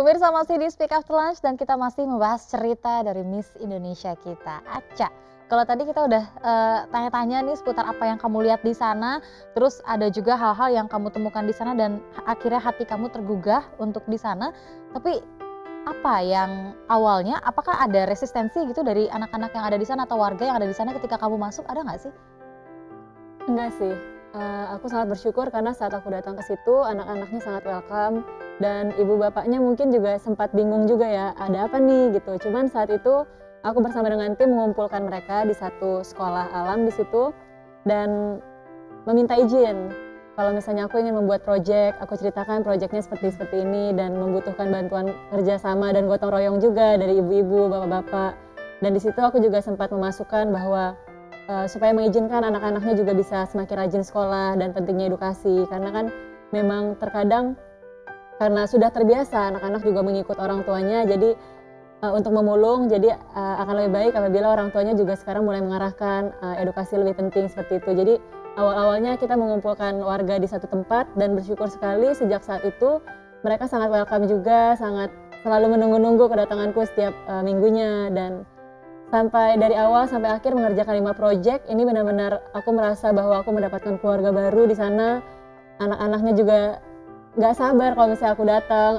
Pemirsa masih di Speak After Lunch dan kita masih membahas cerita dari Miss Indonesia kita, Acha. Kalau tadi kita udah tanya-tanya nih seputar apa yang kamu lihat di sana, terus ada juga hal-hal yang kamu temukan di sana dan akhirnya hati kamu tergugah untuk di sana. Tapi apa yang awalnya, apakah ada resistensi gitu dari anak-anak yang ada di sana atau warga yang ada di sana ketika kamu masuk, ada nggak sih? Enggak sih, aku sangat bersyukur karena saat aku datang ke situ anak-anaknya sangat welcome dan ibu bapaknya mungkin juga sempat bingung juga ya, ada apa nih gitu. Cuman saat itu aku bersama dengan tim mengumpulkan mereka di satu sekolah alam di situ dan meminta izin. Kalau misalnya aku ingin membuat proyek, aku ceritakan proyeknya seperti ini dan membutuhkan bantuan kerjasama dan gotong royong juga dari ibu-ibu, bapak-bapak. Dan di situ aku juga sempat memasukkan bahwa supaya mengizinkan anak-anaknya juga bisa semakin rajin sekolah dan pentingnya edukasi karena kan memang terkadang karena sudah terbiasa anak-anak juga mengikut orang tuanya jadi untuk memulung jadi akan lebih baik apabila orang tuanya juga sekarang mulai mengarahkan edukasi lebih penting seperti itu. Jadi awal-awalnya kita mengumpulkan warga di satu tempat dan bersyukur sekali sejak saat itu mereka sangat welcome juga, sangat selalu menunggu-nunggu kedatanganku setiap minggunya dan sampai dari awal sampai akhir mengerjakan 5 proyek, ini benar-benar aku merasa bahwa aku mendapatkan keluarga baru di sana. Anak-anaknya juga nggak sabar kalau misalnya aku datang,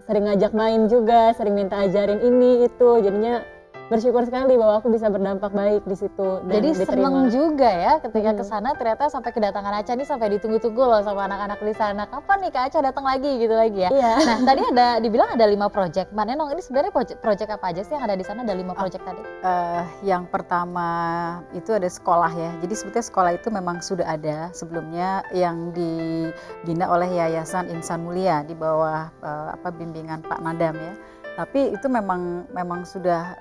sering ngajak main juga, sering minta ajarin ini itu, jadinya bersyukur sekali bahwa aku bisa berdampak baik di situ dan Jadi diterima. seneng juga ya ketika ke sana ternyata sampai kedatangan Acha nih sampai ditunggu-tunggu loh sama anak-anak di sana. Kapan nih Kak Acha datang lagi gitu lagi ya. Iya. Nah, tadi ada dibilang ada 5 project. Mbak Nenong ini sebenarnya project apa aja sih yang ada di sana? Ada 5 project tadi. Yang pertama itu ada sekolah ya. Jadi sebetulnya sekolah itu memang sudah ada sebelumnya yang dibina oleh Yayasan Insan Mulia di bawah bimbingan Pak Nadam ya. Tapi itu memang sudah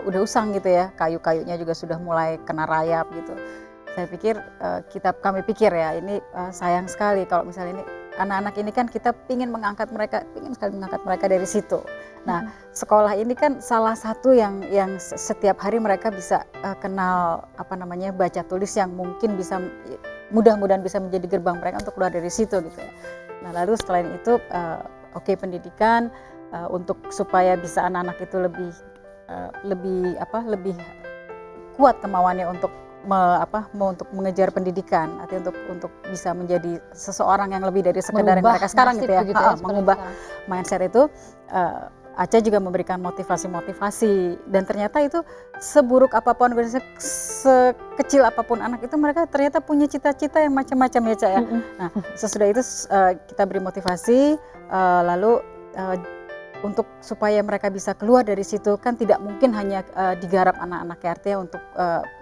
udah usang gitu ya, kayu-kayunya juga sudah mulai kena rayap gitu. Saya pikir kami pikir ya ini sayang sekali kalau misalnya ini anak-anak ini kan kita ingin sekali mengangkat mereka dari situ. Nah, sekolah ini kan salah satu yang setiap hari mereka bisa kenal baca tulis yang mungkin bisa mudah-mudahan bisa menjadi gerbang mereka untuk keluar dari situ gitu ya. Nah, lalu selain itu pendidikan untuk supaya bisa anak-anak itu lebih kuat kemauannya untuk untuk mengejar pendidikan, artinya untuk bisa menjadi seseorang yang lebih dari sekedar yang mereka sekarang gitu ya, mengubah mindset itu. Acha juga memberikan motivasi dan ternyata itu seburuk apapun, sekecil apapun anak itu mereka ternyata punya cita-cita yang macam-macam ya Cak ya. Nah sesudah itu kita beri motivasi lalu untuk supaya mereka bisa keluar dari situ kan tidak mungkin hanya digarap anak-anak artinya untuk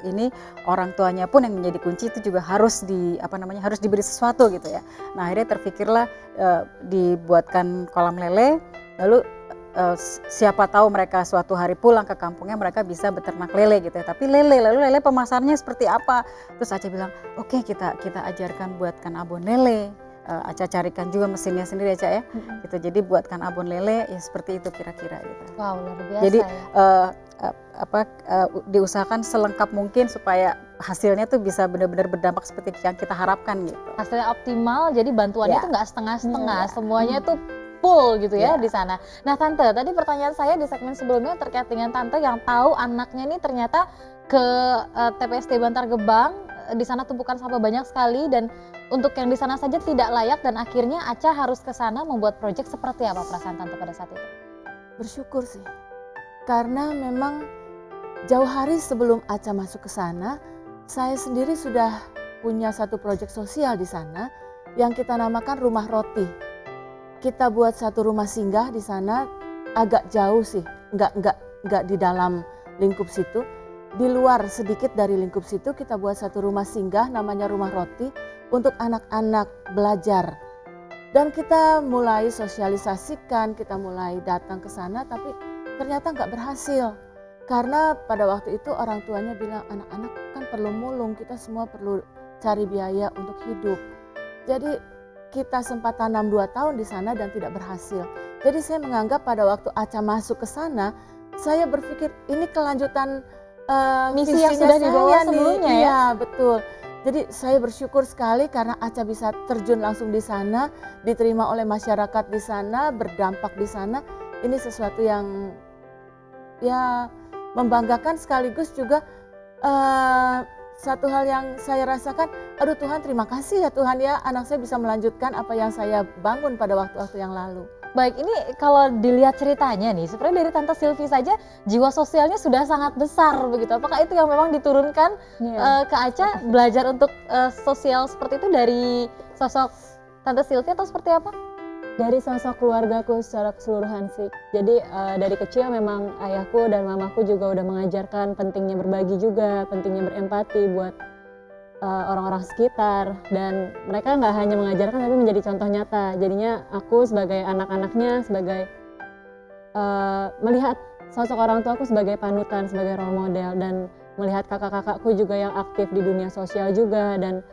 ini orang tuanya pun yang menjadi kunci itu juga harus harus diberi sesuatu gitu ya. Nah akhirnya terpikirlah dibuatkan kolam lele lalu siapa tahu mereka suatu hari pulang ke kampungnya mereka bisa beternak lele gitu ya. Tapi lele pemasarannya seperti apa? Terus Acha bilang, "Oke, kita ajarkan buatkan abon lele." Acha carikan juga mesinnya sendiri Acha ya. Gitu. Jadi buatkan abon lele ya seperti itu kira-kira gitu. Wow, luar biasa. Jadi ya. Diusahakan selengkap mungkin supaya hasilnya tuh bisa benar-benar berdampak seperti yang kita harapkan gitu. Hasilnya optimal, jadi bantuannya Ya. itu nggak setengah-setengah, semuanya tuh full gitu ya di sana. Nah Tante, tadi pertanyaan saya di segmen sebelumnya terkait dengan Tante yang tahu anaknya ini ternyata ke TPST Bantar Gebang, di sana tumpukan sampah banyak sekali dan untuk yang di sana saja tidak layak dan akhirnya Acha harus ke sana membuat proyek. Seperti apa perasaan Tante pada saat itu? Bersyukur sih, karena memang jauh hari sebelum Acha masuk ke sana, saya sendiri sudah punya satu proyek sosial di sana yang kita namakan Rumah Roti. Kita buat satu rumah singgah di sana, agak jauh sih, nggak di dalam lingkup situ. Di luar sedikit dari lingkup situ kita buat satu rumah singgah namanya Rumah Roti untuk anak-anak belajar. Dan kita mulai sosialisasikan, kita mulai datang ke sana, tapi ternyata nggak berhasil. Karena pada waktu itu orang tuanya bilang anak-anak kan perlu mulung, kita semua perlu cari biaya untuk hidup. Jadi kita sempat tanam 2 tahun di sana dan tidak berhasil. Jadi saya menganggap pada waktu Acha masuk ke sana, saya berpikir ini kelanjutan Misi yang sudah dibawa sebelumnya ya? Iya betul. Jadi saya bersyukur sekali karena Aca bisa terjun langsung di sana, diterima oleh masyarakat di sana, berdampak di sana. Ini sesuatu yang ya membanggakan, sekaligus juga satu hal yang saya rasakan, aduh Tuhan, terima kasih ya Tuhan ya, anak saya bisa melanjutkan apa yang saya bangun pada waktu-waktu yang lalu. Baik, ini kalau dilihat ceritanya nih, sebenarnya dari Tante Sylvie saja jiwa sosialnya sudah sangat besar begitu. Apakah itu yang memang diturunkan ke Aca, belajar untuk sosial seperti itu dari sosok Tante Sylvie atau seperti apa? Dari sosok keluargaku secara keseluruhan sih. Jadi dari kecil memang ayahku dan mamaku juga udah mengajarkan pentingnya berbagi juga, pentingnya berempati buat orang-orang sekitar, dan mereka nggak hanya mengajarkan tapi menjadi contoh nyata. Jadinya aku sebagai anak-anaknya, sebagai melihat sosok orang tua aku sebagai panutan, sebagai role model, dan melihat kakak-kakakku juga yang aktif di dunia sosial juga, dan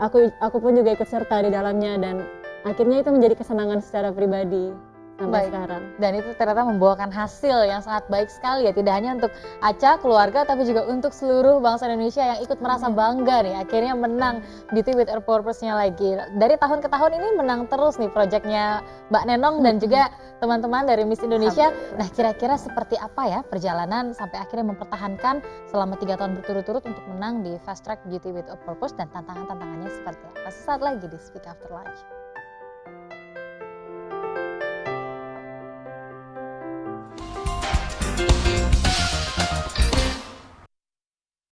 aku pun juga ikut serta di dalamnya, dan akhirnya itu menjadi kesenangan secara pribadi sampai sekarang. Dan itu ternyata membawakan hasil yang sangat baik sekali ya, tidak hanya untuk Aca, keluarga, tapi juga untuk seluruh bangsa Indonesia yang ikut merasa bangga nih, akhirnya menang Beauty with a Purpose-nya lagi. Dari tahun ke tahun ini menang terus nih proyeknya Mbak Nenong dan juga teman-teman dari Miss Indonesia. Nah, kira-kira seperti apa ya perjalanan sampai akhirnya mempertahankan selama 3 tahun berturut-turut untuk menang di Fast Track Beauty with a Purpose, dan tantangan-tantangannya seperti apa? Sesaat lagi di Speak After Lunch.